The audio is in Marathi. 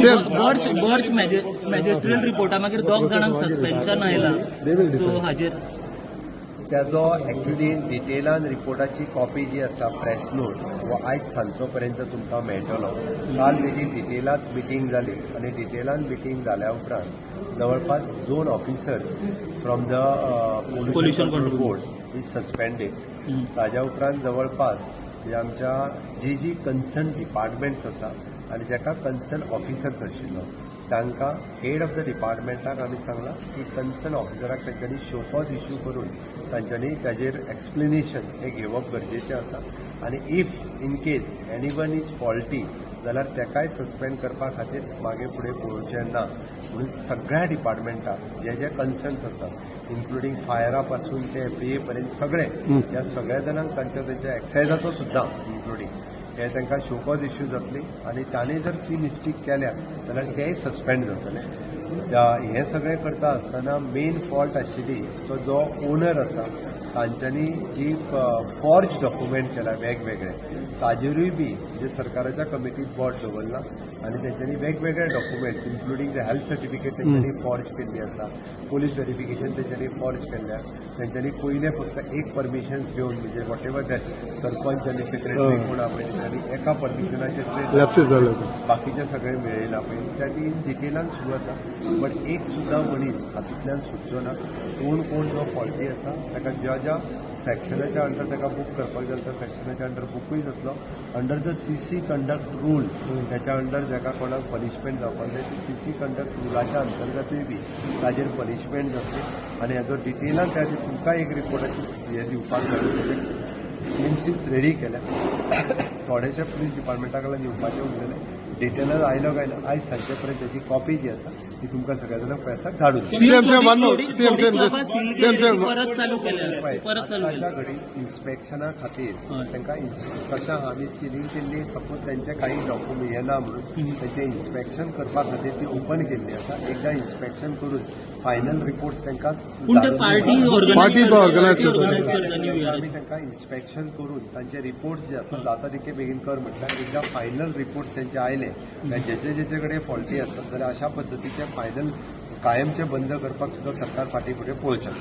बर्च मॅजिस्ट्रेट रिपोर्टा मागीर दोग जाणांक सस्पेन्शन आयलां सो हाजेर त्याचो एक्चुअली डिटेलान रिपोर्टाची कॉपी जी आसा प्रेस नोट वो आयज सांजचो पर्यंत तुमकां मेळटलो. काल तेजी डिटेलात मिटींग जाली आनी डिटेलान मिटींग जाल्या उपरांत जवळपास 2 officers from the pollution control board is suspended. ताज्या उपरांत जवळपास आमच्या जी कन्सर्न डिपार्टमेंट्स आसा आनी जाका कन्सर्न ऑफिसर्स आशिल्लो तांकां हेड ऑफ द डिपार्टमेंटाक आमी सांगलां की कन्सर्न ऑफिसराक तांच्यांनी शो कॉज इश्यू करून तांच्यांनी ताजेर एक्सप्लेनेशन हे घेवप गरजेचें आसा. आनी if in case anyone is faulty जाल्यार ताकाय सस्पेंड करपा खातीर मागे फुडें पळोवचें ना. म्हणून सगळ्या डिपार्टमेंटाक जे कन्सर्न्स आसात इन्क्लुडींग फायरा पासून ते FDA पर्यंत सगळे ह्या सगळ्या जाणांक तांच्या एक्सायजाचो सुद्दां इन्क्लुडींग हे तांकां शो कॉज इश्यू जातली आनी तांणी जर ती मिस्टेक केल्या जाल्यार तेय सस्पेंड जातले. हे सगळें करता आसतना मेन फॉल्ट आशिल्ली तो जो ओनर आसा तांच्यांनी जी फॉर्ज डॉक्युमेंट केला वेगवेगळे ताजेरूय बी जे सरकाराच्या कमिटीत बोर्ड दवरला आनी तेंच्यांनी वेगवेगळे documents including the health certificate तेंच्यांनी फॉर्ज केल्ली आसा, पोलीस व्हेरिफिकेशन तेंच्यांनी फॉर्ज केल्ल्या. तेंच्यांनी पयले फक्त एक परमिशन्स घेवन म्हणजे वॉट एवर दॅट सरपंच आनी सेक्रेटरी कोण पळय तेंच्यांनी एका परमिशनाचेर बाकीचे सगळे मेळयला पळय त्याची डिटेलान सुरू आसा. बट एक सुद्दां मनीस हातूंतल्यान सुटचो ना. कोण जो फॉल्टी आसा ताका ज्या सेक्शनाच्या अंडर ताका बूक करपाक जाय त्या सेक्शनाच्या अंडर बूकूय जातलो. Under the CC conduct rule त्याच्या अंडर जाका कोणाक पनिशमेंट जावपाक जाय ती CC कंडक्ट रुलाच्या अंतर्गतूय बी ताजेर पनिशमेंट जातली. आनी हाजो डिटेलान त्या तुमकां एक रिपोर्टाची हे दिवपाक जाय क्लिमसीस रेडी केल्या. थोडेशे पुलीस डिपार्टमेंटा कडल्यान दिवपाचे उरलेले डिटेलान आयलो काय ना आयज सांजे पर्यंत त्याची कॉपी जी आसा ती तुमकां सगळ्या जाणांक पळय धाडून आतांच्या घडी इन्स्पेक्शना खातीर तांकां कशें आमी सिलींग केल्ली सपोज तेंचे काही डॉक्युमेंट हे ना म्हणून तेंचे इन्स्पेक्शन करपा खातीर ती ओपन केल्ली आसा. एकदां इन्स्पेक्शन करून फायनल रिपोर्ट्स तांकां आमी तांकां इन्स्पेक्शन करून तांचे रिपोर्ट्स जे आसा 10 तारखे बेगीन कर म्हटल्यार एकदां फायनल रिपोर्ट्स तेंचे आयले जेचे कडेन फॉल्टी आसत जाल्यार अशा पद्दतीचे फायनल कायमचे बंद करपाक सुद्दां सरकार फाटी फुडें पळोवचें.